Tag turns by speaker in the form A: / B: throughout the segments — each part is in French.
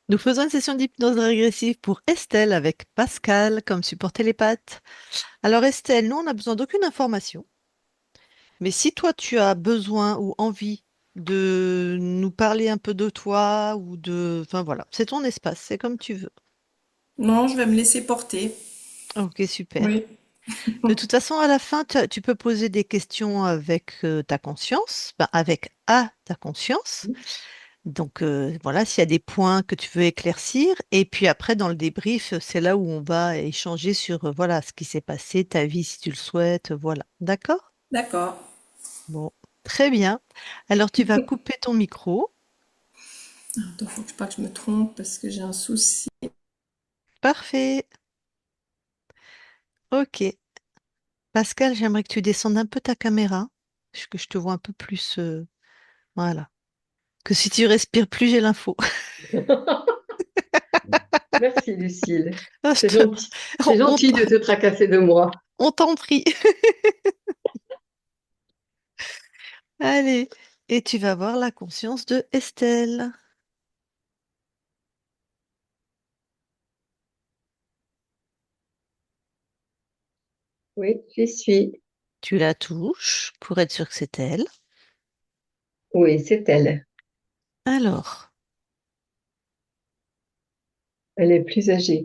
A: Nous faisons une session d'hypnose régressive pour Estelle avec Pascal comme support télépathe. Alors Estelle, nous on n'a besoin d'aucune information, mais si toi tu as besoin ou envie de nous parler un peu de toi ou de... Enfin voilà, c'est ton espace, c'est comme tu veux.
B: Non, je vais me laisser porter.
A: Ok, super.
B: Oui.
A: De toute façon, à la fin, tu peux poser des questions avec ta conscience, enfin, avec ta conscience. Donc voilà, s'il y a des points que tu veux éclaircir, et puis après dans le débrief, c'est là où on va échanger sur voilà ce qui s'est passé, ta vie si tu le souhaites, voilà. D'accord?
B: D'accord.
A: Bon, très bien. Alors tu vas couper ton micro.
B: Attends, faut pas que je me trompe parce que j'ai un souci.
A: Parfait. Ok. Pascal, j'aimerais que tu descendes un peu ta caméra, que je te vois un peu plus. Voilà. Que si tu respires plus, j'ai l'info.
B: Merci Lucille.
A: Ah,
B: C'est gentil. C'est
A: on
B: gentil de te tracasser de moi.
A: on t'en prie. Allez. Et tu vas voir la conscience de Estelle.
B: Oui, j'y suis.
A: Tu la touches pour être sûr que c'est elle.
B: Oui, c'est elle.
A: Alors,
B: Elle est plus âgée.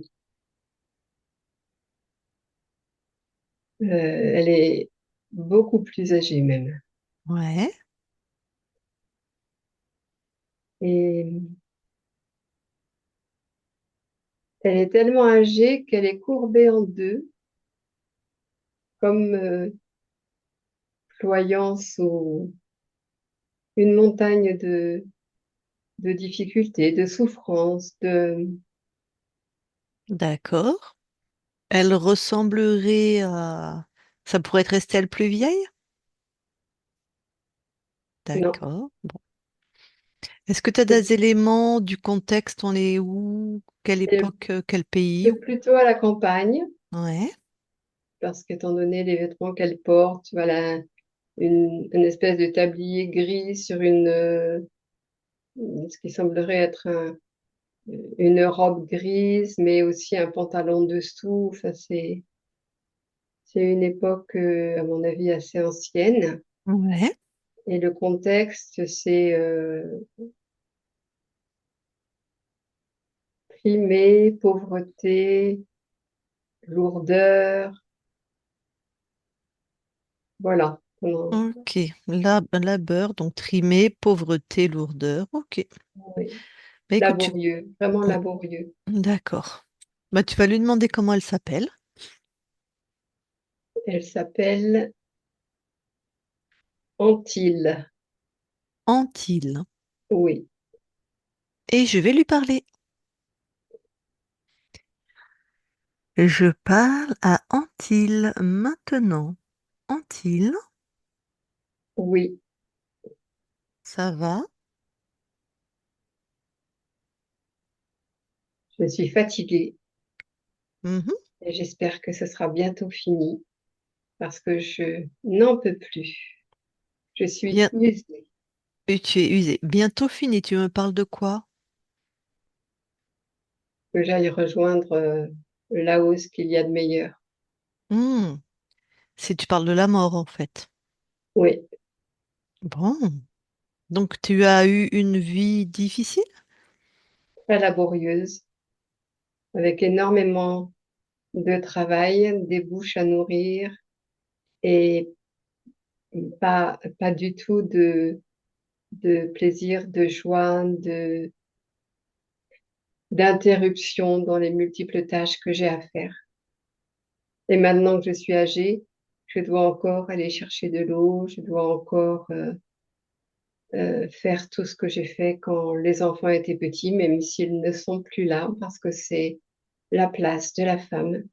B: Elle est beaucoup plus âgée même.
A: ouais,
B: Et elle est tellement âgée qu'elle est courbée en deux, comme ployant sous une montagne de difficultés, de souffrances, de...
A: d'accord. Elle ressemblerait à... Ça pourrait être Estelle plus vieille?
B: Non,
A: D'accord. Bon. Est-ce que tu as des éléments du contexte? On est où? Quelle
B: c'est
A: époque? Quel pays?
B: c'est plutôt à la campagne,
A: Ouais,
B: parce qu'étant donné les vêtements qu'elle porte, voilà, une espèce de tablier gris sur ce qui semblerait être une robe grise, mais aussi un pantalon dessous. Enfin, c'est une époque, à mon avis, assez ancienne.
A: ouais.
B: Et le contexte, c'est primé, pauvreté, lourdeur, voilà.
A: Ok. Labeur, donc trimé, pauvreté, lourdeur. Ok.
B: Oui,
A: Bah écoute,
B: laborieux, vraiment
A: Mm,
B: laborieux.
A: d'accord. Bah tu vas lui demander comment elle s'appelle.
B: Elle s'appelle Antille.
A: Antille.
B: Oui,
A: Et je vais lui parler. Je parle à Antille maintenant. Antille,
B: oui,
A: ça va?
B: je suis fatiguée
A: Mhm.
B: et j'espère que ce sera bientôt fini parce que je n'en peux plus. Je suis
A: Bien,
B: usée.
A: et tu es usé. Bientôt fini. Tu me parles de quoi?
B: Que j'aille rejoindre là-haut ce qu'il y a de meilleur.
A: Hmm, si tu parles de la mort, en fait.
B: Oui,
A: Bon. Donc, tu as eu une vie difficile?
B: très laborieuse, avec énormément de travail, des bouches à nourrir et pas du tout de plaisir, de joie, d'interruption dans les multiples tâches que j'ai à faire. Et maintenant que je suis âgée, je dois encore aller chercher de l'eau, je dois encore faire tout ce que j'ai fait quand les enfants étaient petits, même s'ils ne sont plus là, parce que c'est la place de la femme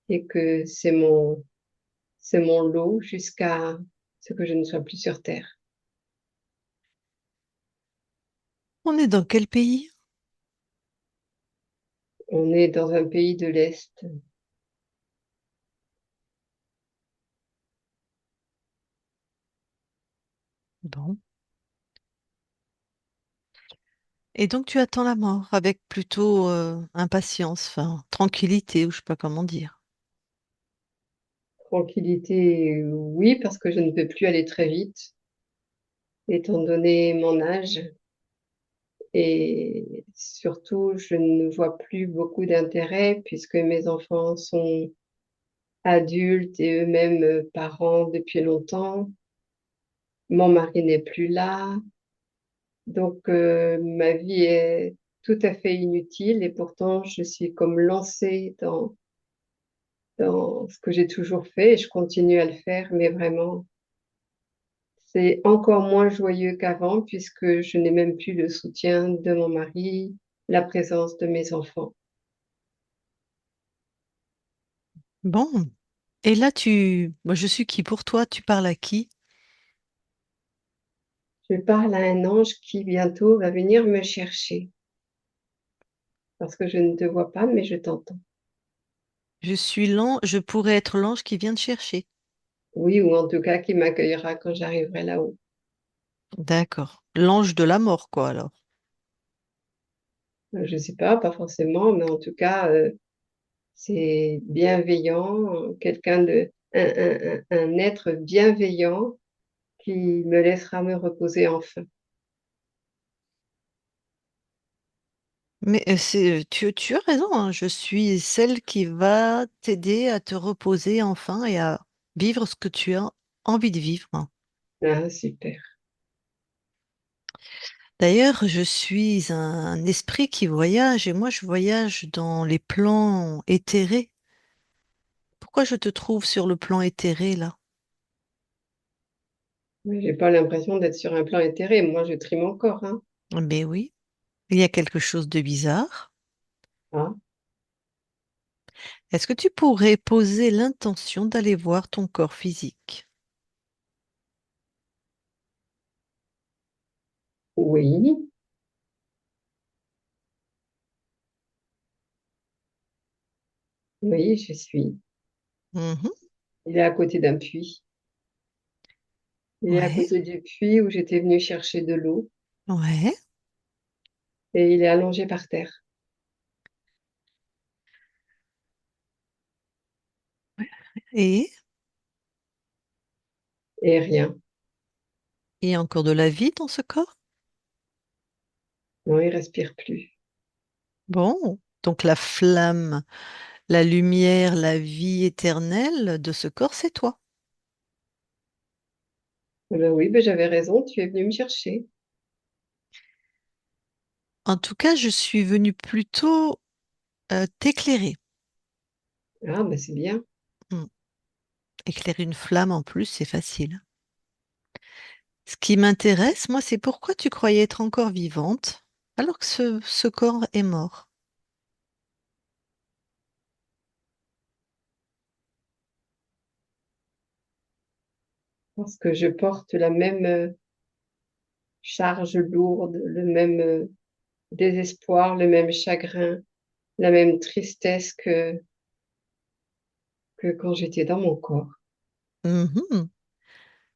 B: et que c'est mon lot jusqu'à ce que je ne sois plus sur terre.
A: On est dans quel pays?
B: On est dans un pays de l'Est.
A: Bon. Et donc tu attends la mort avec plutôt impatience, enfin tranquillité, ou je sais pas comment dire.
B: Tranquillité, oui, parce que je ne peux plus aller très vite, étant donné mon âge. Et surtout, je ne vois plus beaucoup d'intérêt puisque mes enfants sont adultes et eux-mêmes parents depuis longtemps. Mon mari n'est plus là. Donc, ma vie est tout à fait inutile et pourtant, je suis comme lancée dans ce que j'ai toujours fait et je continue à le faire, mais vraiment, c'est encore moins joyeux qu'avant puisque je n'ai même plus le soutien de mon mari, la présence de mes enfants.
A: Bon. Et là moi je suis qui pour toi? Tu parles à qui?
B: Je parle à un ange qui bientôt va venir me chercher parce que je ne te vois pas, mais je t'entends.
A: Je pourrais être l'ange qui vient te chercher.
B: Oui, ou en tout cas qui m'accueillera quand j'arriverai là-haut.
A: D'accord. L'ange de la mort, quoi, alors.
B: Je sais pas, pas forcément, mais en tout cas, c'est bienveillant, un être bienveillant qui me laissera me reposer enfin.
A: Mais tu as raison, hein, je suis celle qui va t'aider à te reposer enfin et à vivre ce que tu as envie de vivre.
B: Ah, super.
A: D'ailleurs, je suis un esprit qui voyage et moi je voyage dans les plans éthérés. Pourquoi je te trouve sur le plan éthéré là?
B: Mais j'ai pas l'impression d'être sur un plan éthéré. Moi, je trie mon corps, hein.
A: Mais oui, il y a quelque chose de bizarre.
B: Ah,
A: Est-ce que tu pourrais poser l'intention d'aller voir ton corps physique?
B: oui, oui, je suis.
A: Mhm.
B: Il est à côté d'un puits. Il est à
A: Ouais,
B: côté du puits où j'étais venue chercher de l'eau
A: ouais.
B: et il est allongé par terre.
A: Et
B: Et rien.
A: il y a encore de la vie dans ce corps?
B: Non, il respire plus.
A: Bon, donc la flamme, la lumière, la vie éternelle de ce corps, c'est toi.
B: Eh ben oui, ben j'avais raison, tu es venu me chercher.
A: En tout cas, je suis venue plutôt t'éclairer.
B: Ah, ben c'est bien.
A: Hmm. Éclairer une flamme en plus, c'est facile. Ce qui m'intéresse, moi, c'est pourquoi tu croyais être encore vivante alors que ce corps est mort.
B: Parce que je porte la même charge lourde, le même désespoir, le même chagrin, la même tristesse que quand j'étais dans mon corps.
A: Mhm.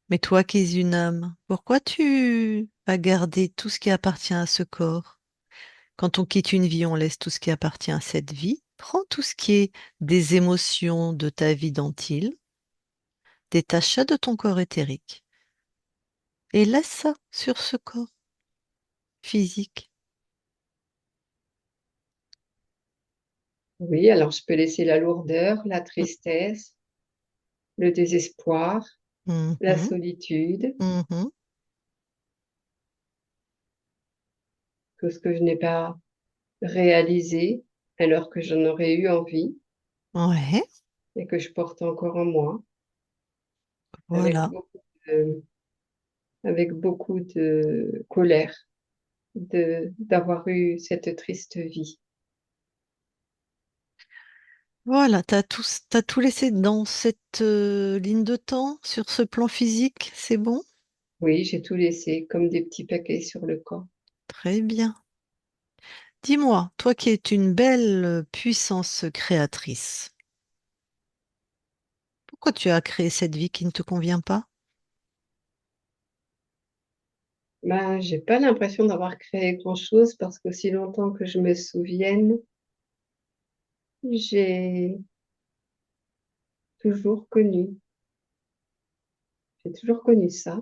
A: Mais toi qui es une âme, pourquoi tu as gardé tout ce qui appartient à ce corps? Quand on quitte une vie, on laisse tout ce qui appartient à cette vie. Prends tout ce qui est des émotions de ta vie d'antile, détache ça de ton corps éthérique et laisse ça sur ce corps physique.
B: Oui, alors je peux laisser la lourdeur, la tristesse, le désespoir, la
A: Mhm,
B: solitude,
A: mhm.
B: tout ce que je n'ai pas réalisé alors que j'en aurais eu envie
A: Ouais,
B: et que je porte encore en moi avec
A: voilà.
B: avec beaucoup de colère d'avoir eu cette triste vie.
A: Voilà, t'as tout laissé dans cette ligne de temps, sur ce plan physique, c'est bon?
B: Oui, j'ai tout laissé comme des petits paquets sur le corps.
A: Très bien. Dis-moi, toi qui es une belle puissance créatrice, pourquoi tu as créé cette vie qui ne te convient pas?
B: Bah, j'ai pas l'impression d'avoir créé grand-chose parce qu'aussi longtemps que je me souvienne, j'ai toujours connu, j'ai toujours connu ça.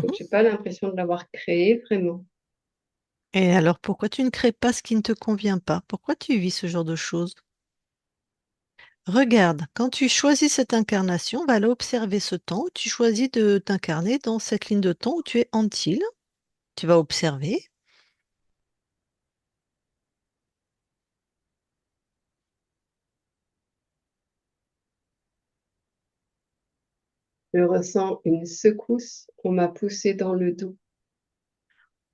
B: Donc,
A: Mhm.
B: j'ai pas l'impression de l'avoir créé vraiment.
A: Et alors, pourquoi tu ne crées pas ce qui ne te convient pas? Pourquoi tu vis ce genre de choses? Regarde, quand tu choisis cette incarnation, va aller observer ce temps où tu choisis de t'incarner dans cette ligne de temps où tu es Antille. Tu vas observer.
B: Je ressens une secousse, on m'a poussé dans le dos.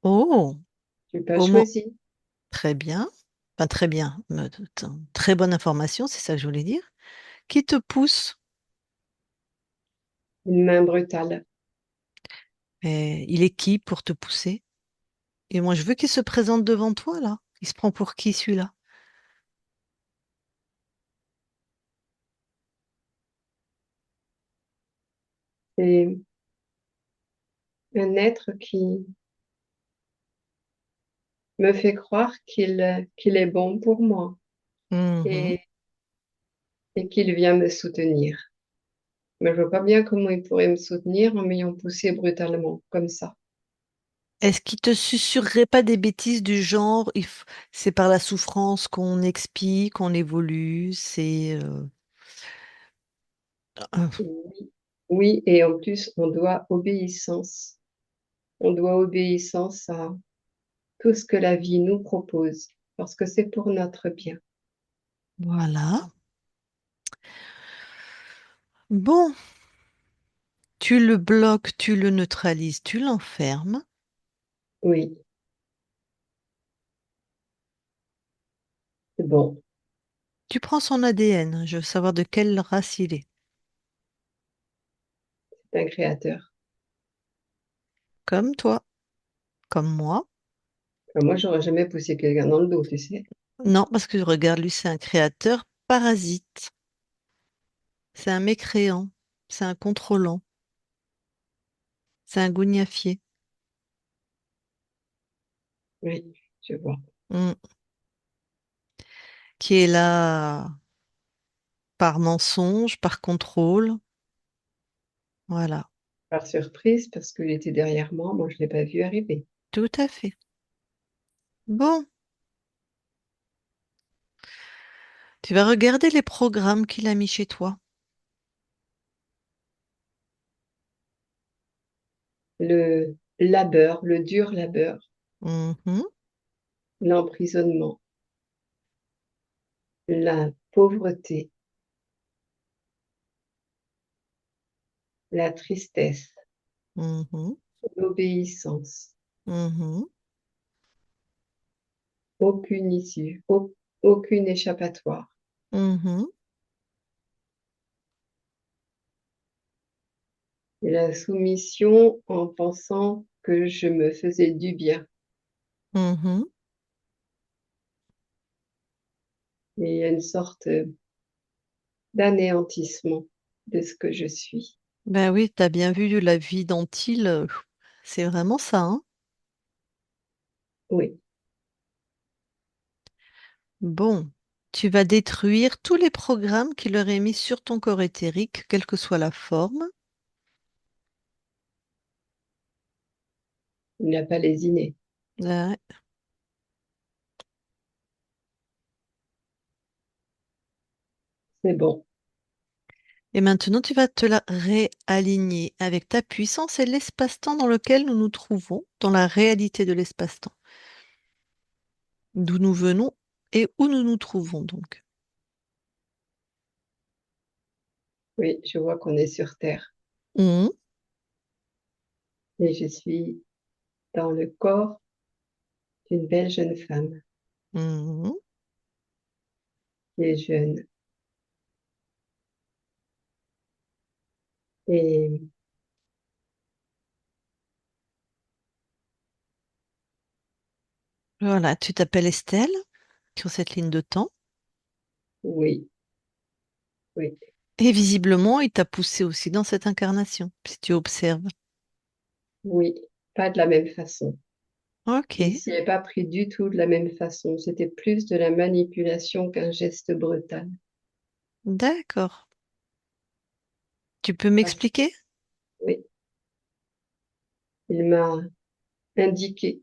A: Oh,
B: J'ai pas
A: au moins,
B: choisi.
A: très bien. Pas très bien. Très bonne information, c'est ça que je voulais dire. Qui te pousse?
B: Une main brutale.
A: Et il est qui pour te pousser? Et moi, je veux qu'il se présente devant toi, là. Il se prend pour qui, celui-là?
B: C'est un être qui me fait croire qu'il est bon pour moi
A: Mhm.
B: et, et qu'il vient me soutenir. Mais je vois pas bien comment il pourrait me soutenir en m'ayant poussé brutalement, comme ça.
A: Est-ce qu'il te susurrerait pas des bêtises du genre, c'est par la souffrance qu'on expie, qu'on évolue, euh,
B: Oui, oui, et en plus, on doit obéissance. On doit obéissance à tout ce que la vie nous propose, parce que c'est pour notre bien.
A: voilà. Bon, tu le bloques, tu le neutralises, tu l'enfermes,
B: Oui, c'est bon,
A: tu prends son ADN, je veux savoir de quelle race il est.
B: c'est un créateur.
A: Comme toi, comme moi.
B: Enfin, moi, j'aurais jamais poussé quelqu'un dans le dos, tu sais.
A: Non, parce que regarde, lui, c'est un créateur parasite, c'est un mécréant, c'est un contrôlant, c'est un gougnafier.
B: Oui, je vois.
A: Mm. Qui est là par mensonge, par contrôle. Voilà,
B: Par surprise, parce qu'il était derrière moi, moi, je l'ai pas vu arriver.
A: tout à fait. Bon, tu vas regarder les programmes qu'il a mis chez toi.
B: Le labeur, le dur labeur,
A: Mhm,
B: l'emprisonnement, la pauvreté, la tristesse,
A: mhm,
B: l'obéissance,
A: mhm,
B: aucune issue, aucune échappatoire.
A: mhm,
B: Et la soumission en pensant que je me faisais du bien.
A: mhm.
B: Et il y a une sorte d'anéantissement de ce que je suis.
A: Ben oui, t'as bien vu la vie d'Antille, c'est vraiment ça, hein.
B: Oui,
A: Bon, tu vas détruire tous les programmes qu'il aurait mis sur ton corps éthérique, quelle que soit la forme.
B: il n'a pas lésiné.
A: Ouais.
B: C'est bon.
A: Et maintenant, tu vas te la réaligner avec ta puissance et l'espace-temps dans lequel nous nous trouvons, dans la réalité de l'espace-temps, d'où nous venons et où nous nous trouvons donc.
B: Oui, je vois qu'on est sur Terre.
A: Mhm,
B: Et je suis dans le corps d'une belle jeune femme
A: mhm.
B: qui est jeune. Et
A: Voilà, tu t'appelles Estelle sur cette ligne de temps.
B: oui, oui,
A: Et visiblement, il t'a poussé aussi dans cette incarnation, si tu observes.
B: oui, pas de la même façon. Il
A: Ok,
B: s'y est pas pris du tout de la même façon. C'était plus de la manipulation qu'un geste brutal.
A: d'accord. Tu peux
B: Parce-
A: m'expliquer?
B: oui, il m'a indiqué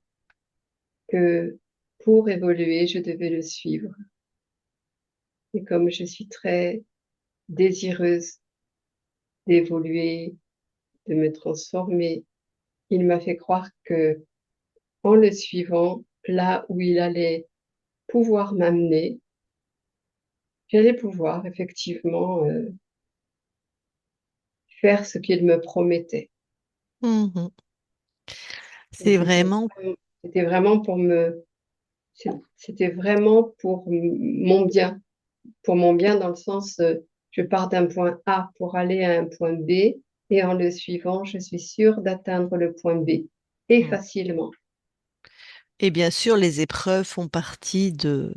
B: que pour évoluer, je devais le suivre. Et comme je suis très désireuse d'évoluer, de me transformer, il m'a fait croire que en le suivant, là où il allait pouvoir m'amener, j'allais pouvoir effectivement faire ce qu'il me promettait.
A: Mhm.
B: Et
A: C'est vraiment...
B: c'était vraiment c'était vraiment pour pour mon bien dans le sens, je pars d'un point A pour aller à un point B, et en le suivant, je suis sûre d'atteindre le point B, et
A: Mm.
B: facilement.
A: Et bien sûr, les épreuves font partie de...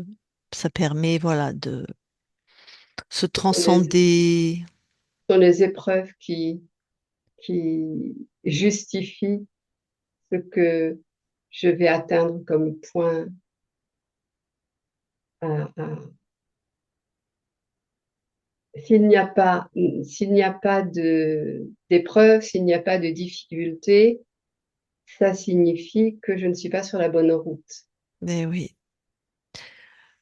A: Ça permet, voilà, de se
B: Ce
A: transcender.
B: sont les épreuves qui justifient ce que je vais atteindre comme point à. S'il n'y a pas d'épreuve, s'il n'y a pas de difficulté, ça signifie que je ne suis pas sur la bonne route.
A: Mais oui.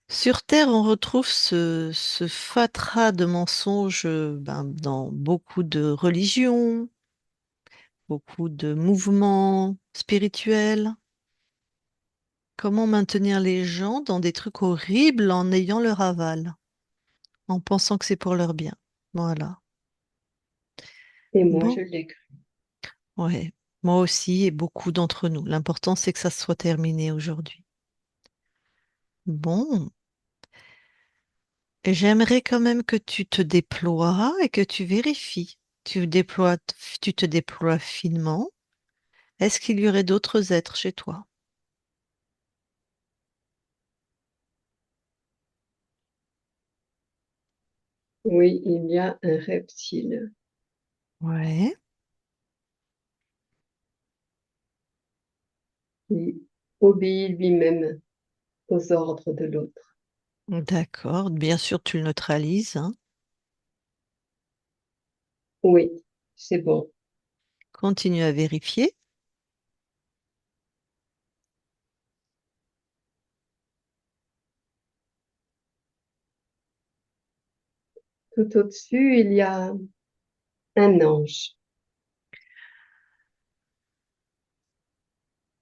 A: Sur Terre, on retrouve ce fatras de mensonges ben, dans beaucoup de religions, beaucoup de mouvements spirituels. Comment maintenir les gens dans des trucs horribles en ayant leur aval, en pensant que c'est pour leur bien. Voilà.
B: Et moi,
A: Bon,
B: je l'ai cru.
A: ouais. Moi aussi et beaucoup d'entre nous. L'important, c'est que ça soit terminé aujourd'hui. Bon, j'aimerais quand même que tu te déploies et que tu vérifies. Tu te déploies finement. Est-ce qu'il y aurait d'autres êtres chez toi?
B: Oui, il y a un reptile
A: Ouais,
B: qui obéit lui-même aux ordres de l'autre.
A: d'accord. Bien sûr, tu le neutralises, hein.
B: Oui, c'est bon.
A: Continue à vérifier.
B: Tout au-dessus, il y a un ange.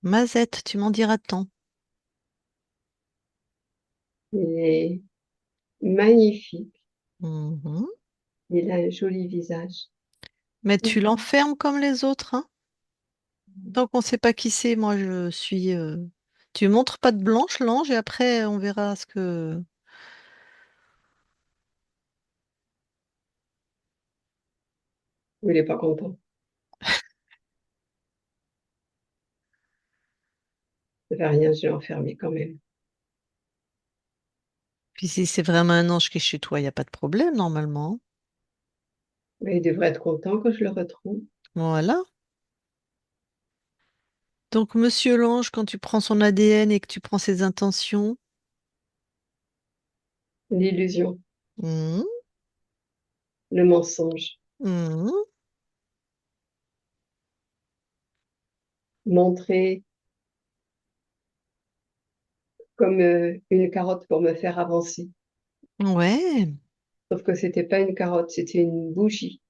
A: Mazette, tu m'en diras tant.
B: Il est magnifique.
A: Mhm.
B: Il a un joli visage.
A: Mais tu l'enfermes comme les autres, hein. Tant qu'on ne sait pas qui c'est, moi je suis. Tu montres pas de blanche, l'ange, et après on verra ce que.
B: Il n'est pas content. Ça fait rien, je l'ai enfermé quand même.
A: Puis si c'est vraiment un ange qui est chez toi, il n'y a pas de problème normalement.
B: Mais il devrait être content que je le retrouve.
A: Voilà. Donc, monsieur l'ange, quand tu prends son ADN et que tu prends ses intentions,
B: L'illusion,
A: mhm,
B: le mensonge,
A: mhm,
B: montrer comme une carotte pour me faire avancer.
A: ouais,
B: Sauf que c'était pas une carotte, c'était une bougie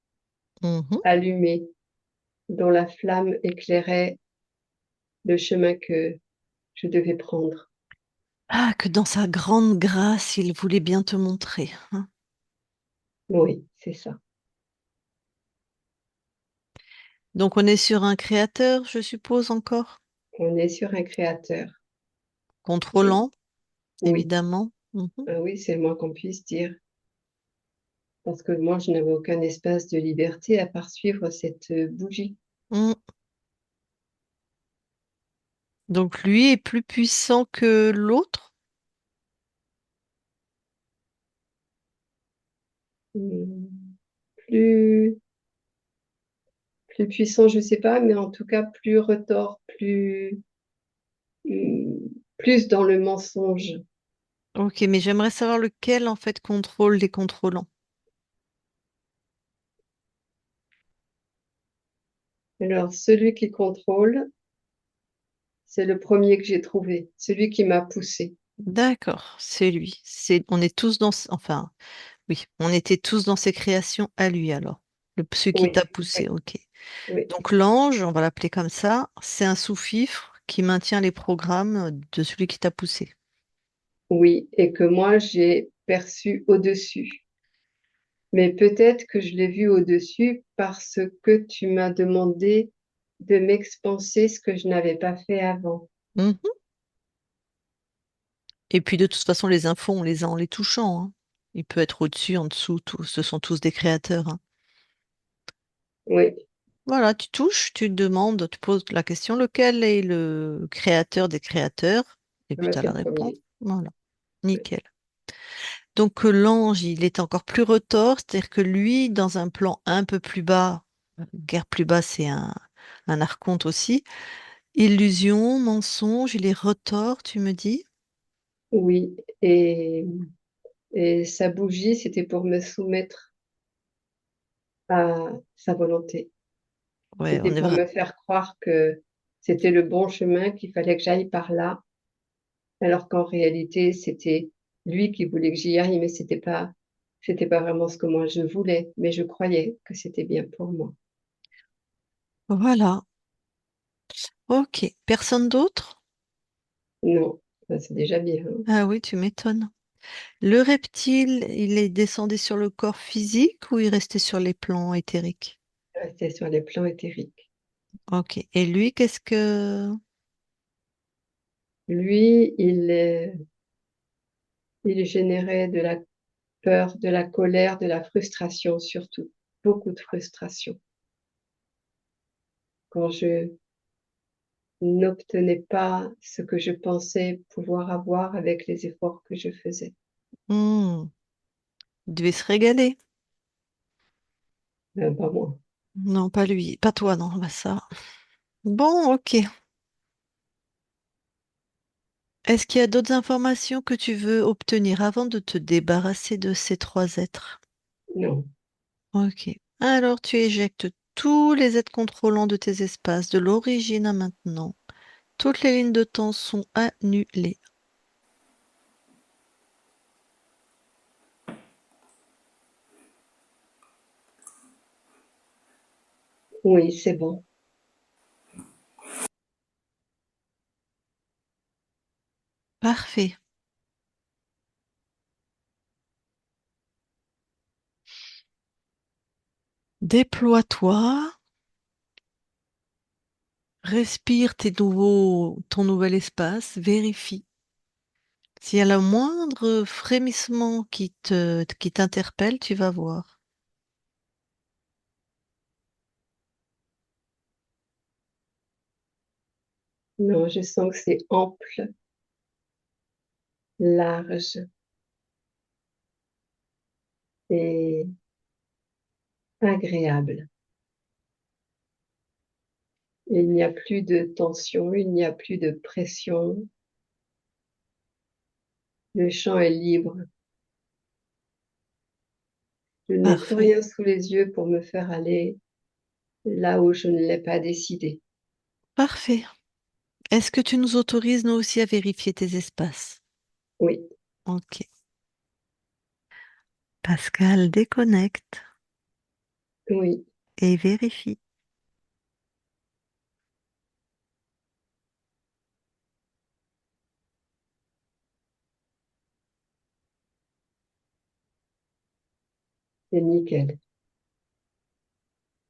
A: mhm.
B: allumée dont la flamme éclairait le chemin que je devais prendre.
A: Ah, que dans sa grande grâce, il voulait bien te montrer, hein.
B: Oui, c'est ça.
A: Donc, on est sur un créateur, je suppose encore,
B: On est sur un créateur. Et
A: contrôlant,
B: oui,
A: évidemment. Mhm.
B: ah oui, c'est le moins qu'on puisse dire. Parce que moi, je n'avais aucun espace de liberté à part suivre cette bougie.
A: Mm. Donc, lui est plus puissant que l'autre.
B: Hmm. Plus, Plus puissant, je sais pas, mais en tout cas plus retors, plus dans le mensonge.
A: Ok, mais j'aimerais savoir lequel en fait contrôle les contrôlants.
B: Alors, celui qui contrôle, c'est le premier que j'ai trouvé, celui qui m'a poussé.
A: D'accord, c'est lui. On est tous enfin, oui, on était tous dans ses créations à lui alors. Celui qui
B: Oui,
A: t'a poussé,
B: oui,
A: ok.
B: oui,
A: Donc l'ange, on va l'appeler comme ça, c'est un sous-fifre qui maintient les programmes de celui qui t'a poussé.
B: oui, et que moi j'ai perçu au-dessus. Mais peut-être que je l'ai vu au-dessus parce que tu m'as demandé de m'expanser ce que je n'avais pas fait avant.
A: Mhm. Et puis de toute façon, les infos, on les a en les touchant, hein. Il peut être au-dessus, en dessous, ce sont tous des créateurs, hein.
B: Oui,
A: Voilà, tu touches, tu demandes, tu poses la question, lequel est le créateur des créateurs? Et puis
B: ouais,
A: tu as
B: c'est
A: la
B: le
A: réponse.
B: premier.
A: Voilà,
B: Oui,
A: nickel. Donc l'ange, il est encore plus retors, c'est-à-dire que lui, dans un plan un peu plus bas, guère plus bas, c'est un archonte aussi, illusion, mensonge, il est retors, tu me dis?
B: oui. Et sa bougie, c'était pour me soumettre à sa volonté.
A: Ouais,
B: C'était
A: on est
B: pour
A: vrai.
B: me faire croire que c'était le bon chemin, qu'il fallait que j'aille par là, alors qu'en réalité, c'était lui qui voulait que j'y aille, mais c'était pas vraiment ce que moi je voulais, mais je croyais que c'était bien pour moi.
A: Voilà. Ok. Personne d'autre?
B: Non, ça, c'est déjà bien, hein.
A: Ah oui, tu m'étonnes. Le reptile, il est descendu sur le corps physique ou il restait sur les plans éthériques?
B: Rester sur les plans éthériques.
A: Ok. Et lui, qu'est-ce que...
B: Lui, il générait de la peur, de la colère, de la frustration surtout, beaucoup de frustration. Quand je n'obtenais pas ce que je pensais pouvoir avoir avec les efforts que je faisais.
A: Hmm, il devait se régaler.
B: Pas moi.
A: Non, pas lui. Pas toi, non. Bah ça. Bon, ok. Est-ce qu'il y a d'autres informations que tu veux obtenir avant de te débarrasser de ces trois êtres?
B: Non,
A: Ok. Alors, tu éjectes tous les êtres contrôlants de tes espaces, de l'origine à maintenant. Toutes les lignes de temps sont annulées.
B: oui, c'est bon.
A: Parfait. Déploie-toi, respire ton nouvel espace, vérifie. S'il y a le moindre frémissement qui t'interpelle, tu vas voir.
B: Non, je sens que c'est ample, large et agréable. Il n'y a plus de tension, il n'y a plus de pression. Le champ est libre. Je n'ai plus
A: Parfait.
B: rien sous les yeux pour me faire aller là où je ne l'ai pas décidé.
A: Parfait. Est-ce que tu nous autorises, nous aussi, à vérifier tes espaces?
B: Oui,
A: Ok. Pascal déconnecte
B: oui,
A: et vérifie.
B: c'est nickel.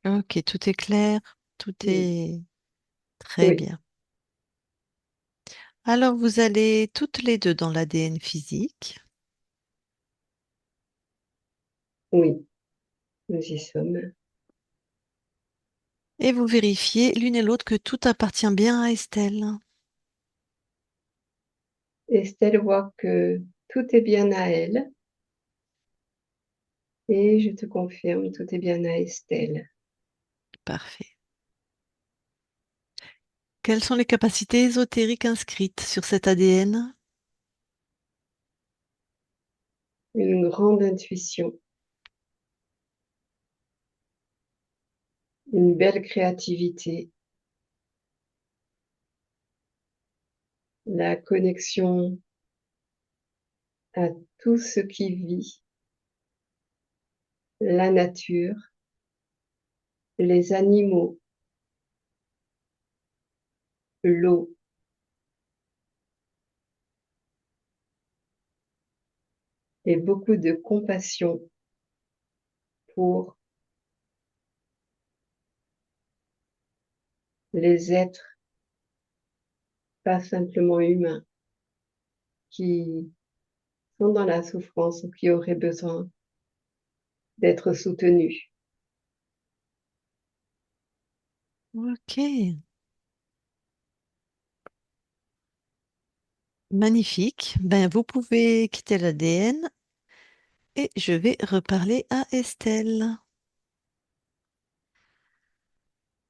A: Ok, tout est clair, tout
B: Oui,
A: est très
B: oui,
A: bien. Alors, vous allez toutes les deux dans l'ADN physique
B: oui, nous y sommes.
A: et vous vérifiez l'une et l'autre que tout appartient bien à Estelle.
B: Estelle voit que tout est bien à elle et je te confirme, tout est bien à Estelle.
A: Parfait. Quelles sont les capacités ésotériques inscrites sur cet ADN?
B: Une grande intuition, une belle créativité, la connexion à tout ce qui vit, la nature, les animaux, l'eau et beaucoup de compassion pour les êtres pas simplement humains qui sont dans la souffrance ou qui auraient besoin d'être soutenus.
A: Ok, magnifique. Ben, vous pouvez quitter l'ADN et je vais reparler à Estelle.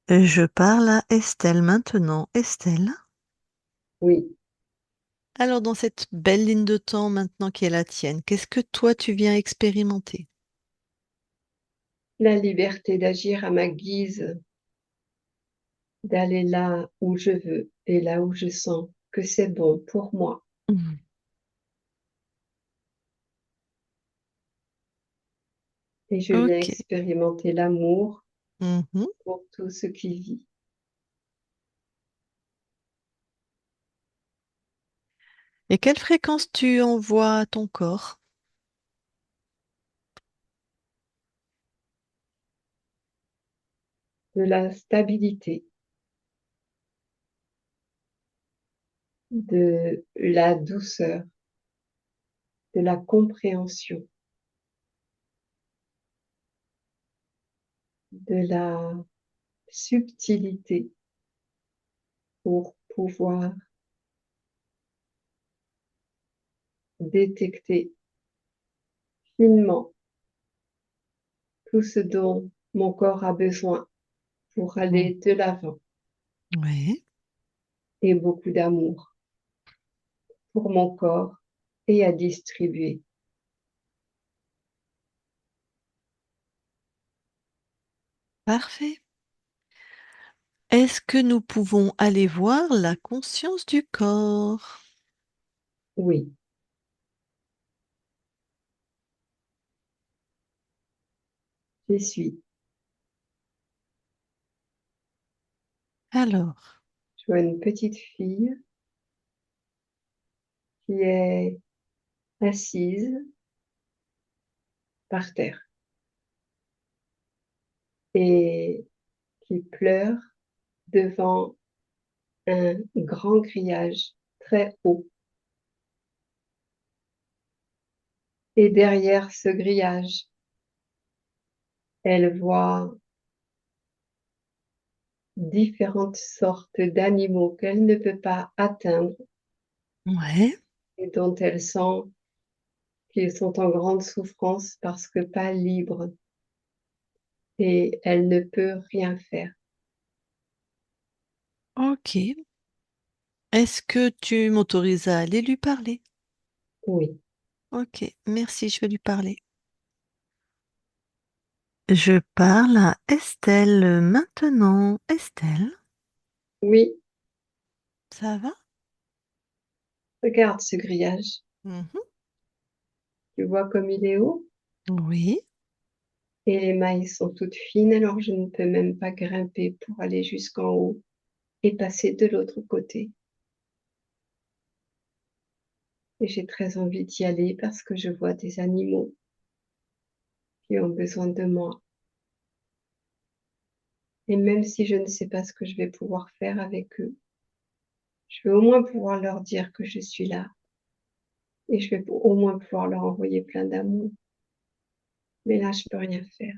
A: Je parle à Estelle maintenant. Estelle,
B: Oui,
A: alors dans cette belle ligne de temps maintenant qui est la tienne, qu'est-ce que toi tu viens expérimenter?
B: la liberté d'agir à ma guise, d'aller là où je veux et là où je sens que c'est bon pour moi.
A: Mhm.
B: Et je viens
A: Ok.
B: expérimenter l'amour
A: Mhm.
B: pour tout ce qui vit.
A: Et quelle fréquence tu envoies à ton corps?
B: De la stabilité, de la douceur, de la compréhension, de la subtilité pour pouvoir détecter finement tout ce dont mon corps a besoin pour
A: Mm.
B: aller de l'avant
A: Ouais,
B: et beaucoup d'amour pour mon corps et à distribuer.
A: parfait. Est-ce que nous pouvons aller voir la conscience du corps?
B: Oui, j'y suis.
A: Alors,
B: Je vois une petite fille qui est assise par terre et qui pleure devant un grand grillage très haut. Et derrière ce grillage, elle voit différentes sortes d'animaux qu'elle ne peut pas atteindre
A: ouais,
B: et dont elle sent qu'ils sont en grande souffrance parce que pas libres et elle ne peut rien faire.
A: ok. Est-ce que tu m'autorises à aller lui parler?
B: Oui,
A: Ok, merci, je vais lui parler. Je parle à Estelle maintenant. Estelle,
B: oui,
A: ça va?
B: regarde ce grillage.
A: Mhm.
B: Tu vois comme il est haut
A: Oui,
B: et les mailles sont toutes fines alors je ne peux même pas grimper pour aller jusqu'en haut et passer de l'autre côté. Et j'ai très envie d'y aller parce que je vois des animaux qui ont besoin de moi. Et même si je ne sais pas ce que je vais pouvoir faire avec eux, je vais au moins pouvoir leur dire que je suis là et je vais au moins pouvoir leur envoyer plein d'amour. Mais là, je peux rien faire.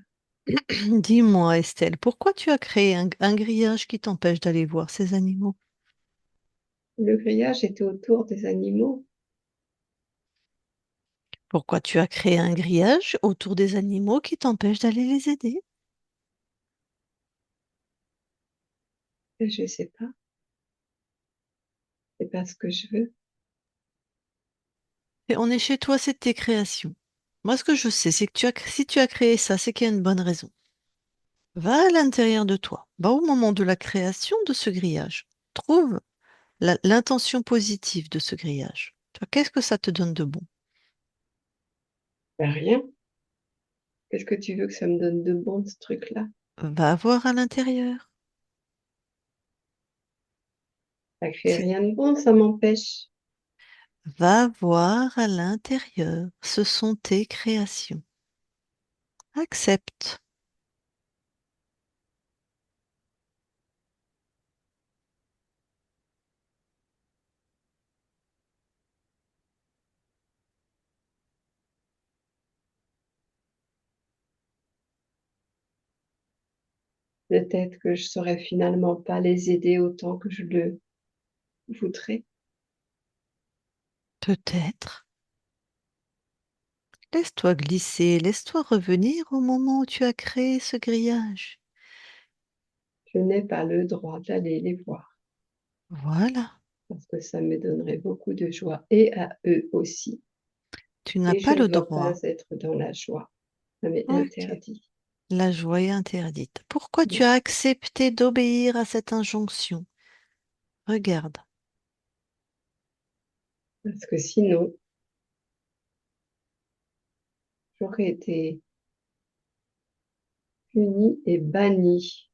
A: dis-moi Estelle, pourquoi tu as créé un grillage qui t'empêche d'aller voir ces animaux?
B: Le grillage était autour des animaux
A: Pourquoi tu as créé un grillage autour des animaux qui t'empêche d'aller les aider?
B: et je sais pas. C'est pas ce que je veux.
A: Et on est chez toi, c'est tes créations. Moi, ce que je sais, c'est que si tu as créé ça, c'est qu'il y a une bonne raison. Va à l'intérieur de toi. Va au moment de la création de ce grillage. Trouve l'intention positive de ce grillage. Tu vois, qu'est-ce que ça te donne de bon?
B: Ben, rien. Qu'est-ce que tu veux que ça me donne de bon, ce truc-là?
A: Va voir à l'intérieur.
B: Ça crée
A: C'est-
B: rien de bon, ça m'empêche.
A: Va voir à l'intérieur. Ce sont tes créations. Accepte.
B: Peut-être que je saurais finalement pas les aider autant que je le voudrais.
A: Peut-être. Laisse-toi glisser, laisse-toi revenir au moment où tu as créé ce grillage.
B: Je n'ai pas le droit d'aller les voir
A: Voilà.
B: parce que ça me donnerait beaucoup de joie et à eux aussi.
A: Tu n'as
B: Et je
A: pas
B: ne
A: le
B: dois pas
A: droit.
B: être dans la joie. Ça m'est
A: Ok.
B: interdit.
A: La joie est interdite. Pourquoi tu
B: Oui.
A: as accepté d'obéir à cette injonction? Regarde.
B: Parce que sinon, j'aurais été punie et bannie.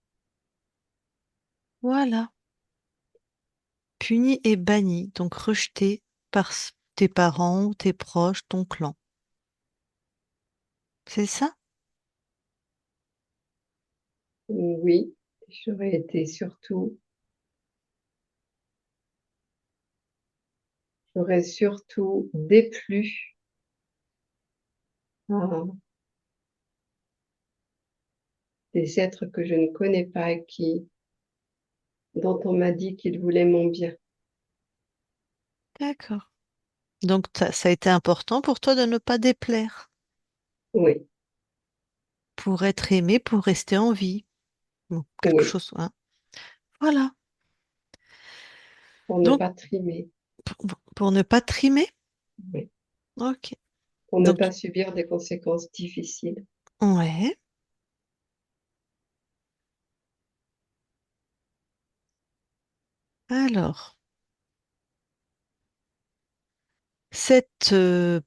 A: Voilà. Puni et banni, donc rejeté par tes parents ou tes proches, ton clan. C'est ça?
B: Oui, j'aurais été surtout, j'aurais surtout déplu à des êtres que je ne connais pas et dont on m'a dit qu'ils voulaient mon bien.
A: D'accord. Donc ça a été important pour toi de ne pas déplaire,
B: Oui,
A: pour être aimé, pour rester en vie. Bon, quelque
B: oui,
A: chose, hein. Voilà.
B: pour ne
A: Donc,
B: pas trimer,
A: pour ne pas trimer?
B: oui,
A: Ok.
B: pour ne
A: Donc,
B: pas subir des conséquences difficiles.
A: ouais. Alors, cette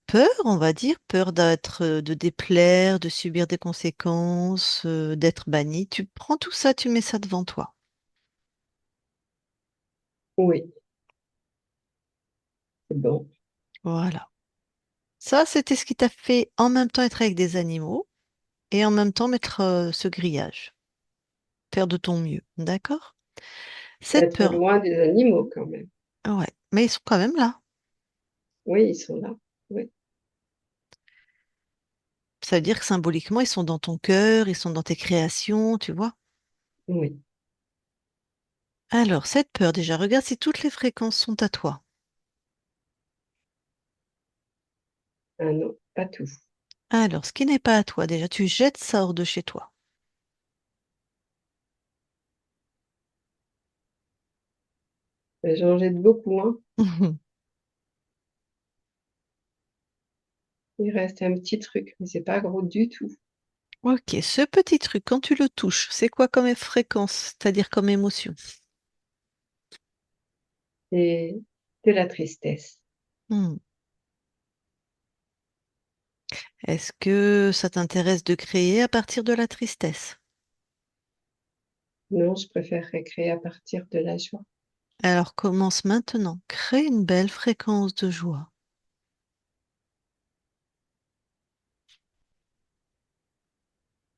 A: peur, on va dire, peur d'être, de déplaire, de subir des conséquences, d'être banni, tu prends tout ça, tu mets ça devant toi.
B: Oui, c'est bon,
A: Voilà. Ça, c'était ce qui t'a fait en même temps être avec des animaux et en même temps mettre ce grillage. Faire de ton mieux. D'accord? Cette
B: être
A: peur,
B: loin des animaux quand même.
A: ouais, mais ils sont quand même là.
B: Oui, ils sont là. Oui,
A: Ça veut dire que symboliquement, ils sont dans ton cœur, ils sont dans tes créations, tu vois.
B: oui.
A: Alors, cette peur, déjà, regarde si toutes les fréquences sont à toi.
B: Ah non, pas tout.
A: Alors, ce qui n'est pas à toi, déjà, tu jettes ça hors de chez toi.
B: J'en jette beaucoup, hein. Il reste un petit truc, mais c'est pas gros du tout.
A: Ok, ce petit truc, quand tu le touches, c'est quoi comme fréquence, c'est-à-dire comme émotion?
B: C'est de la tristesse.
A: Hmm. Est-ce que ça t'intéresse de créer à partir de la tristesse?
B: Non, je préférerais créer à partir de la joie.
A: Alors commence maintenant. Crée une belle fréquence de joie.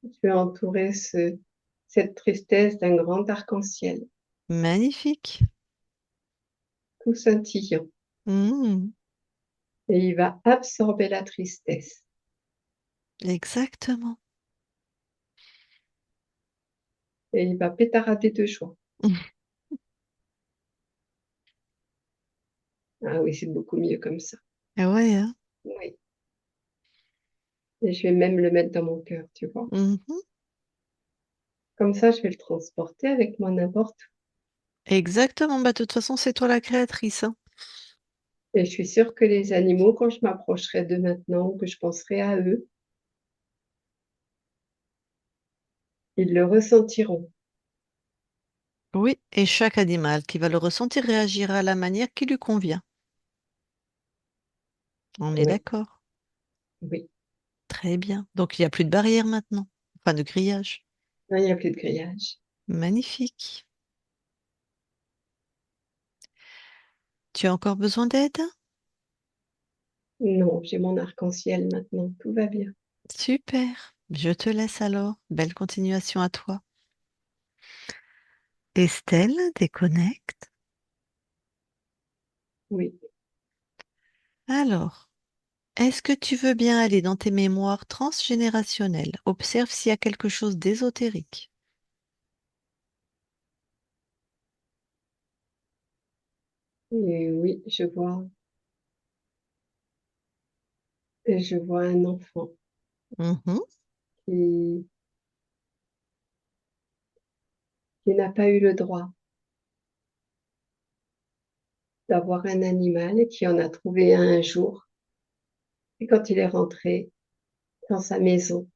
B: Je vais entourer cette tristesse d'un grand arc-en-ciel,
A: Magnifique.
B: tout scintillant.
A: Hmm,
B: Et il va absorber la tristesse.
A: exactement.
B: Et il va pétarader de joie. Ah oui, c'est beaucoup mieux comme ça.
A: Ah ouais, hein.
B: Oui. Et je vais même le mettre dans mon cœur, tu vois.
A: Mhm.
B: Comme ça, je vais le transporter avec moi n'importe où.
A: Exactement. Bah, de toute façon, c'est toi la créatrice, hein.
B: Et je suis sûre que les animaux, quand je m'approcherai d'eux maintenant, que je penserai à eux, ils le ressentiront.
A: Oui, et chaque animal qui va le ressentir réagira à la manière qui lui convient. On est
B: Oui,
A: d'accord.
B: oui.
A: Très bien. Donc, il n'y a plus de barrière maintenant. Enfin, de grillage.
B: Non, il n'y a plus de grillage.
A: Magnifique. Tu as encore besoin d'aide?
B: Non, j'ai mon arc-en-ciel maintenant. Tout va bien.
A: Super. Je te laisse alors. Belle continuation à toi. Estelle, déconnecte.
B: Oui,
A: Alors, est-ce que tu veux bien aller dans tes mémoires transgénérationnelles? Observe s'il y a quelque chose d'ésotérique.
B: et oui, je vois un enfant
A: Mhm.
B: qui, qui n'a pas eu le droit d'avoir un animal et qui en a trouvé un jour. Et quand il est rentré dans sa maison,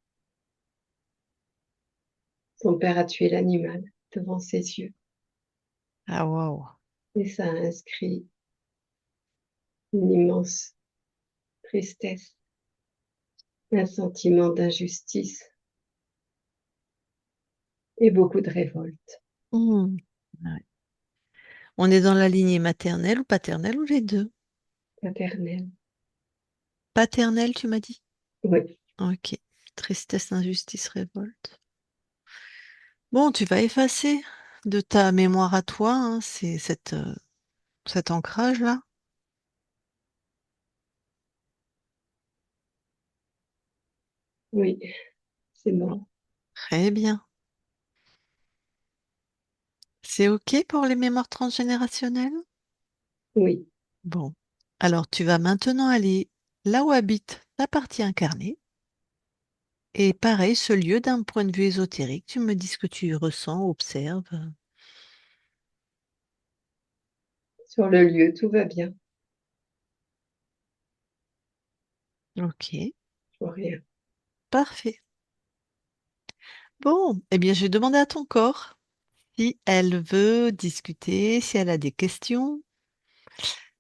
B: son père a tué l'animal devant ses yeux.
A: Ah, waouh.
B: Et ça a inscrit une immense tristesse, un sentiment d'injustice et beaucoup de révolte
A: Hmm. Ouais. On est dans la lignée maternelle ou paternelle ou les deux?
B: paternelle.
A: Paternelle, tu m'as dit?
B: Oui,
A: Ok. Tristesse, injustice, révolte. Bon, tu vas effacer de ta mémoire à toi, hein, c'est cet ancrage-là.
B: oui, c'est
A: Bon,
B: bon.
A: très bien. C'est OK pour les mémoires transgénérationnelles?
B: Oui,
A: Bon. Alors, tu vas maintenant aller là où habite ta partie incarnée. Et pareil, ce lieu d'un point de vue ésotérique, tu me dis ce que tu ressens, observes.
B: sur le lieu, tout va bien.
A: OK,
B: Je vois rien.
A: parfait. Bon, eh bien, je vais demander à ton corps si elle veut discuter, si elle a des questions.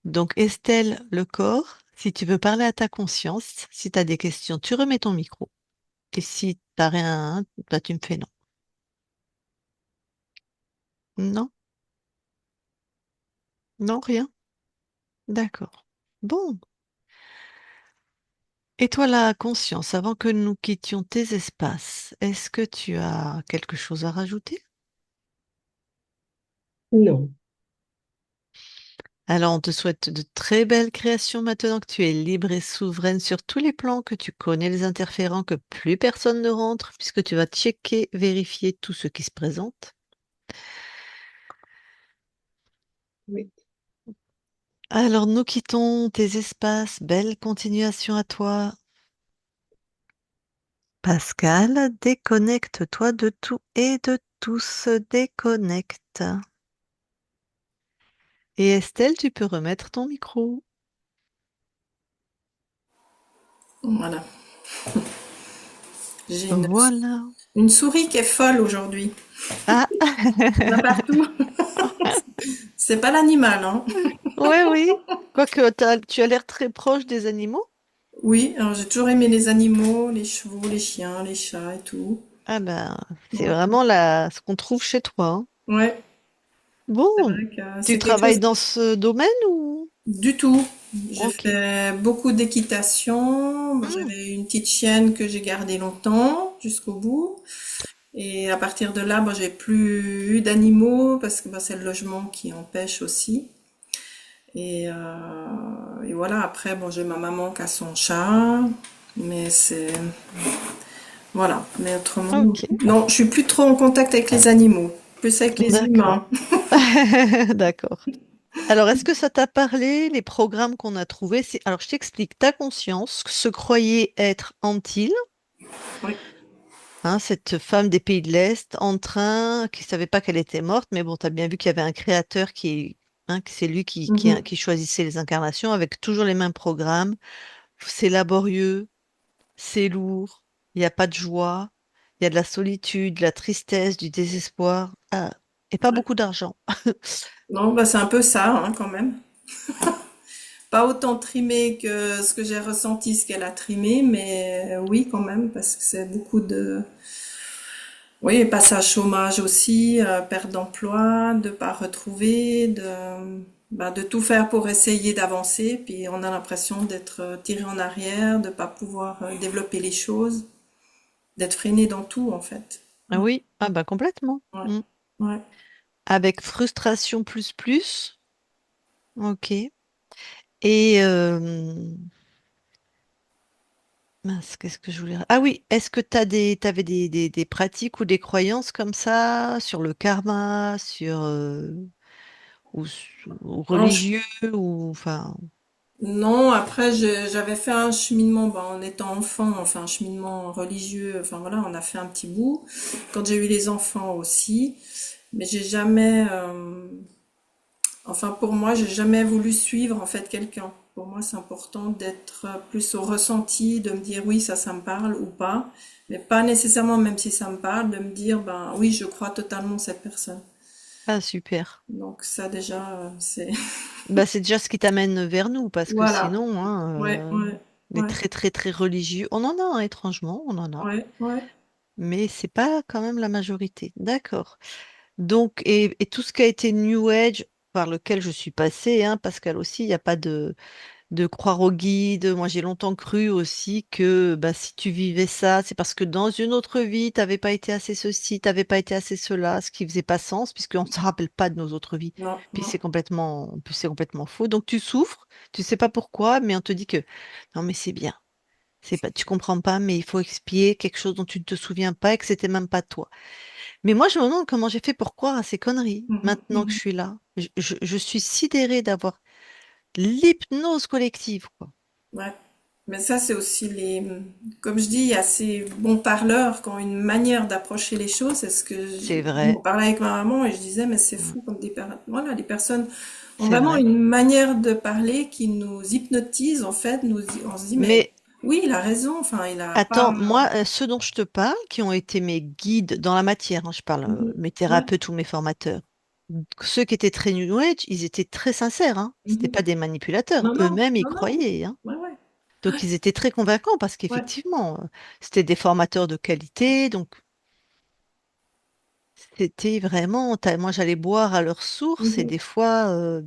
A: Donc, Estelle, le corps, si tu veux parler à ta conscience, si tu as des questions, tu remets ton micro. Et si t'as rien, bah, tu me fais non. Non, non, rien. D'accord. Bon. Et toi, la conscience, avant que nous quittions tes espaces, est-ce que tu as quelque chose à rajouter?
B: Non,
A: Alors, on te souhaite de très belles créations maintenant que tu es libre et souveraine sur tous les plans, que tu connais les interférents, que plus personne ne rentre, puisque tu vas checker, vérifier tout ce qui se présente.
B: oui,
A: Alors, nous quittons tes espaces. Belle continuation à toi. Pascal, déconnecte-toi de tout et de tous. Déconnecte. Et Estelle, tu peux remettre ton micro.
C: Voilà. J'ai
A: Voilà.
C: une souris qui est folle aujourd'hui.
A: Ah,
C: Il y en a partout. C'est pas l'animal, hein.
A: oui, oui. Quoique, tu as l'air très proche des animaux.
C: Oui, alors j'ai toujours aimé les animaux, les chevaux, les chiens, les chats et tout.
A: Ah ben, c'est
C: Bon.
A: vraiment ce qu'on trouve chez toi, hein.
C: Ouais, c'est
A: Bon,
C: vrai que
A: tu
C: c'est quelque
A: travailles
C: chose
A: dans ce domaine ou?
C: du tout. J'ai
A: Ok.
C: fait beaucoup d'équitation. Bon,
A: Hmm.
C: j'avais une petite chienne que j'ai gardée longtemps, jusqu'au bout. Et à partir de là, bon, j'ai plus eu d'animaux parce que bon, c'est le logement qui empêche aussi. Et voilà, après, bon, j'ai ma maman qui a son chat, mais c'est... Voilà, mais autrement...
A: Ok,
C: Non, je suis plus trop en contact avec les animaux, plus avec les
A: d'accord.
C: humains.
A: D'accord. Alors, est-ce que ça t'a parlé, les programmes qu'on a trouvés? Alors, je t'explique. Ta conscience se croyait être Antille,
C: Oui,
A: Hein, cette femme des pays de l'Est en train, qui savait pas qu'elle était morte, mais bon, tu as bien vu qu'il y avait un créateur que c'est lui
C: Mhm.
A: qui choisissait les incarnations avec toujours les mêmes programmes. C'est laborieux, c'est lourd, il n'y a pas de joie, il y a de la solitude, de la tristesse, du désespoir, et pas
C: Ouais.
A: beaucoup d'argent.
C: Non, bah c'est un peu ça, hein, quand même. Pas autant trimé que ce que j'ai ressenti, ce qu'elle a trimé, mais oui, quand même, parce que c'est beaucoup de, oui, passage chômage aussi, perte d'emploi, de pas retrouver, de tout faire pour essayer d'avancer, puis on a l'impression d'être tiré en arrière, de pas pouvoir développer les choses, d'être freiné dans tout, en fait.
A: Ah oui, ah bah complètement.
C: Ouais,
A: Mm.
C: ouais.
A: Avec frustration plus plus, ok. Et mince, qu'est-ce que je voulais... Ah oui, est-ce que t'avais des pratiques ou des croyances comme ça sur le karma, ou
C: Non, je-
A: religieux, ou enfin...
C: non, après j'avais fait un cheminement en étant enfant, enfin un cheminement religieux, enfin voilà, on a fait un petit bout. Quand j'ai eu les enfants aussi, mais j'ai jamais, enfin pour moi, j'ai jamais voulu suivre en fait quelqu'un. Pour moi, c'est important d'être plus au ressenti, de me dire oui, ça me parle ou pas, mais pas nécessairement même si ça me parle, de me dire ben oui, je crois totalement cette personne.
A: Ah super.
C: Donc ça déjà, c'est
A: Bah, c'est déjà ce qui t'amène vers nous, parce que
C: voilà.
A: sinon,
C: Ouais,
A: hein,
C: ouais,
A: les
C: ouais,
A: très très très religieux, on en a, hein, étrangement, on en a,
C: ouais, ouais.
A: mais c'est pas quand même la majorité. D'accord. Donc, et tout ce qui a été New Age, par lequel je suis passée, hein, Pascal aussi, il n'y a pas de croire au guide. Moi, j'ai longtemps cru aussi que bah, si tu vivais ça, c'est parce que dans une autre vie, tu n'avais pas été assez ceci, tu n'avais pas été assez cela, ce qui faisait pas sens, puisqu'on ne se rappelle pas de nos autres vies.
C: Non, non.
A: Puis c'est complètement faux. Donc tu souffres, tu sais pas pourquoi, mais on te dit que non, mais c'est bien. C'est pas, tu comprends pas, mais il faut expier quelque chose dont tu ne te souviens pas et que c'était même pas toi. Mais moi, je me demande comment j'ai fait pour croire à ces conneries
C: Mhm,
A: maintenant que je
C: mhm.
A: suis là. Je suis sidérée d'avoir l'hypnose collective, quoi.
C: Ouais. Mais ça, c'est aussi comme je dis, il y a ces bons parleurs qui ont une manière d'approcher les choses. C'est ce que
A: C'est
C: on
A: vrai.
C: parlait avec ma maman et je disais, mais c'est
A: Mm.
C: fou comme voilà, les personnes ont
A: C'est
C: vraiment
A: vrai.
C: une manière de parler qui nous hypnotise, en fait. On se dit, mais
A: Mais
C: oui, il a raison. Enfin, il a pas.
A: attends, moi, ceux dont je te parle, qui ont été mes guides dans la matière, hein, je parle,
C: Mhm.
A: mes
C: Ouais.
A: thérapeutes ou mes formateurs, ceux qui étaient très New Age, ils étaient très sincères, hein. C'était
C: Mhm.
A: pas des manipulateurs.
C: Non, non,
A: Eux-mêmes, ils
C: non, non.
A: croyaient, hein.
C: Ouais, ouais,
A: Donc, ils étaient très convaincants parce
C: ouais.
A: qu'effectivement, c'était des formateurs de qualité. Donc, c'était vraiment, moi, j'allais boire à leur source et
C: Mhm.
A: des fois,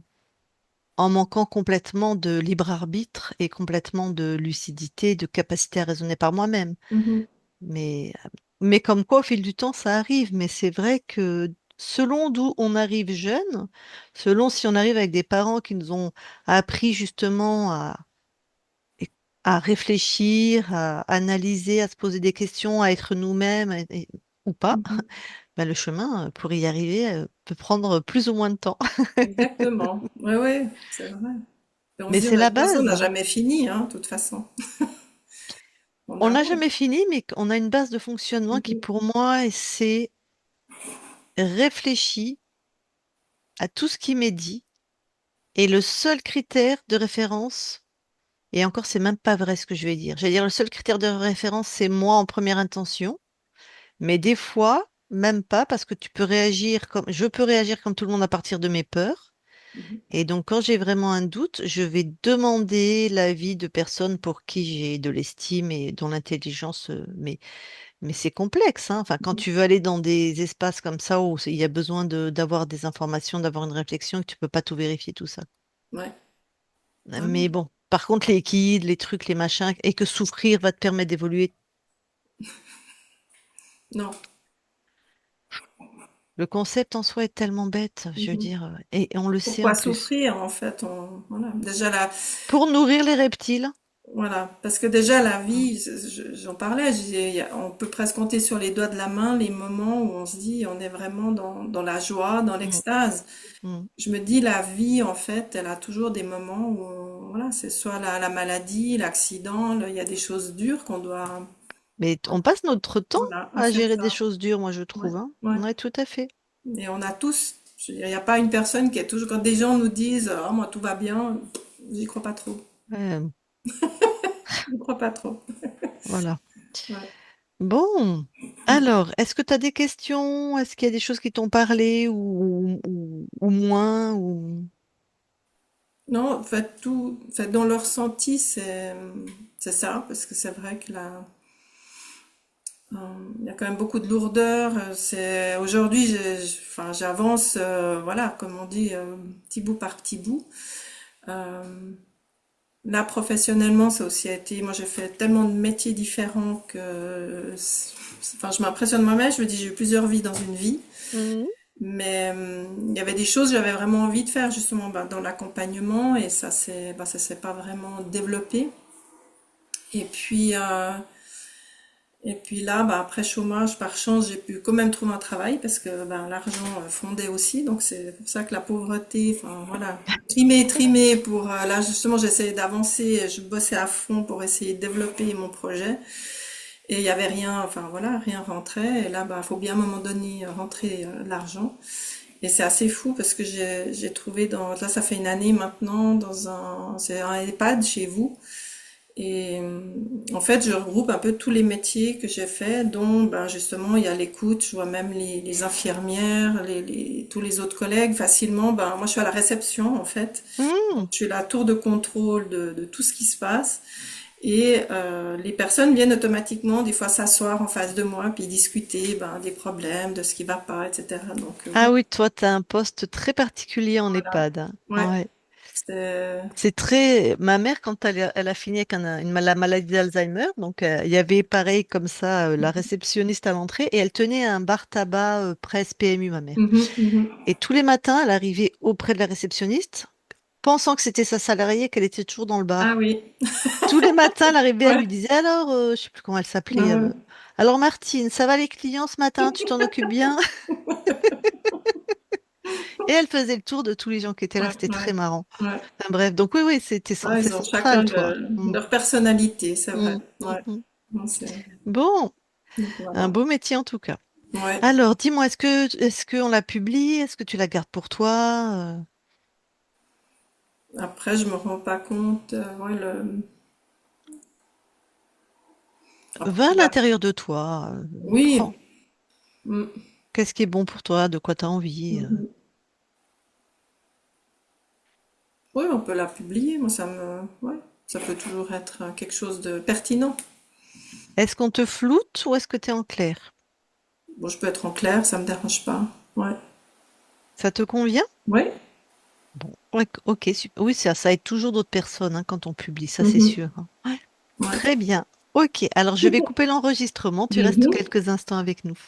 A: en manquant complètement de libre arbitre et complètement de lucidité, de capacité à raisonner par moi-même.
C: Mhm.
A: Mais, mais comme quoi, au fil du temps, ça arrive. Mais c'est vrai que selon d'où on arrive jeune, selon si on arrive avec des parents qui nous ont appris justement à réfléchir, à analyser, à se poser des questions, à être nous-mêmes ou pas,
C: Mhm.
A: ben le chemin pour y arriver peut prendre plus ou moins de temps.
C: Exactement. Ouais, ouais, c'est vrai. Et on se
A: Mais
C: dit,
A: c'est
C: de
A: la
C: toute façon, on
A: base,
C: n'a
A: hein.
C: jamais fini, hein, de toute façon. On
A: On n'a
C: avance.
A: jamais fini, mais on a une base de fonctionnement qui,
C: Mhm.
A: pour moi, c'est réfléchi à tout ce qui m'est dit. Et le seul critère de référence, et encore, c'est même pas vrai ce que je vais dire. Je vais dire le seul critère de référence, c'est moi en première intention. Mais des fois, même pas, parce que je peux réagir comme tout le monde à partir de mes peurs.
C: Mhm.
A: Et donc, quand j'ai vraiment un doute, je vais demander l'avis de personnes pour qui j'ai de l'estime et dont l'intelligence, mais c'est complexe, hein. Enfin, quand
C: Mhm.
A: tu veux aller dans des espaces comme ça où il y a besoin d'avoir des informations, d'avoir une réflexion, que tu peux pas tout vérifier, tout ça.
C: Ouais. Ouais.
A: Mais bon, par contre, les guides, les trucs, les machins, et que souffrir va te permettre d'évoluer.
C: Non.
A: Le concept en soi est tellement bête, je veux
C: Mhm.
A: dire, et on le sait
C: Pourquoi
A: en plus.
C: souffrir, en fait? Voilà. Déjà,
A: Pour nourrir les reptiles.
C: voilà. Parce que déjà, la
A: Mm,
C: vie, j'en parlais, on peut presque compter sur les doigts de la main les moments où on se dit, on est vraiment dans la joie, dans
A: mm,
C: l'extase.
A: mm.
C: Je me dis, la vie, en fait, elle a toujours des moments où, voilà, c'est soit la maladie, l'accident, il y a des choses dures qu'on doit
A: Mais on passe notre temps
C: Voilà, à
A: à
C: faire
A: gérer des
C: ça.
A: choses dures, moi, je
C: Ouais,
A: trouve, hein.
C: ouais.
A: Ouais, tout à fait.
C: Et on a tous, je veux dire, il n'y a pas une personne qui est toujours, quand des gens nous disent, oh, moi tout va bien, j'y crois pas trop.
A: Euh,
C: Je crois pas trop.
A: voilà.
C: Ouais.
A: Bon. Alors, est-ce que tu as des questions? Est-ce qu'il y a des choses qui t'ont parlé ou moins ou...
C: Non, en fait, tout, en fait, dans leur ressenti, c'est ça, parce que c'est vrai que là, il y a quand même beaucoup de lourdeur. C'est aujourd'hui, enfin, j'avance, voilà, comme on dit, petit bout par petit bout. Euh, Là, professionnellement, ça aussi a été. Moi, j'ai fait tellement de métiers différents que, enfin, je m'impressionne moi-même. Je me dis, j'ai eu plusieurs vies dans une vie.
A: Mhm.
C: Mais il y avait des choses que j'avais vraiment envie de faire justement dans l'accompagnement et ça s'est pas vraiment développé. Et puis et puis là, après chômage, par chance, j'ai pu quand même trouver un travail parce que l'argent fondait aussi. Donc c'est pour ça que la pauvreté, enfin voilà, trimer pour là justement j'essayais d'avancer, je bossais à fond pour essayer de développer mon projet. Et il y avait rien, enfin voilà, rien rentrait. Et là, faut bien à un moment donné rentrer l'argent. Et c'est assez fou parce que j'ai trouvé là ça fait une année maintenant c'est un EHPAD chez vous. Et en fait, je regroupe un peu tous les métiers que j'ai fait, dont justement il y a l'écoute, je vois même les infirmières, tous les autres collègues facilement. Moi je suis à la réception en fait. Donc,
A: Mhm.
C: je suis la tour de contrôle de tout ce qui se passe. Et les personnes viennent automatiquement des fois s'asseoir en face de moi puis discuter des problèmes, de ce qui va pas, etc. Donc
A: Ah oui, toi, tu as un poste très particulier en
C: voilà.
A: EHPAD, hein.
C: Ouais,
A: Ouais.
C: c'est...
A: C'est très. Ma mère, quand elle a fini avec la maladie d'Alzheimer, donc il y avait pareil comme ça la réceptionniste à l'entrée et elle tenait un bar tabac presse PMU, ma mère.
C: Mhm, mhm.
A: Et tous les matins, elle arrivait auprès de la réceptionniste, pensant que c'était sa salariée, qu'elle était toujours dans le
C: Ah
A: bar.
C: oui,
A: Tous les matins, elle arrivait, elle
C: ouais,
A: lui disait alors, je sais plus comment elle s'appelait.
C: ouais,
A: Alors Martine, ça va les clients ce matin? Tu t'en occupes bien? Et elle faisait le tour de tous les gens qui étaient là.
C: ouais,
A: C'était
C: ouais,
A: très marrant.
C: ouais.
A: Enfin, bref, donc oui, oui,
C: Ouais,
A: c'est
C: ils ont chacun
A: central, toi. Mm.
C: leur personnalité, c'est vrai.
A: Mm, mm,
C: Ouais.
A: mm.
C: Non,
A: Bon,
C: donc
A: un
C: voilà.
A: beau métier en tout cas.
C: Ouais.
A: Alors, dis-moi, est-ce qu'on la publie? Est-ce que tu la gardes pour toi?
C: Après, je me rends pas compte. Ouais,
A: Va
C: après,
A: à l'intérieur de toi.
C: oui.
A: Prends.
C: Mm,
A: Qu'est-ce qui est bon pour toi? De quoi tu as envie?
C: mhm. Oui, on peut la publier. Moi, ouais, ça peut toujours être quelque chose de pertinent.
A: Est-ce qu'on te floute ou est-ce que tu es en clair?
C: Bon, je peux être en clair, ça me dérange pas. Ouais.
A: Ça te convient?
C: Ouais.
A: Bon, ouais, ok, oui, ça aide toujours d'autres personnes hein, quand on publie, ça c'est
C: Mhm.
A: sûr, hein. Ouais.
C: Ouais.
A: Très bien. Ok, alors je vais couper l'enregistrement. Tu restes
C: Mhm.
A: quelques instants avec nous.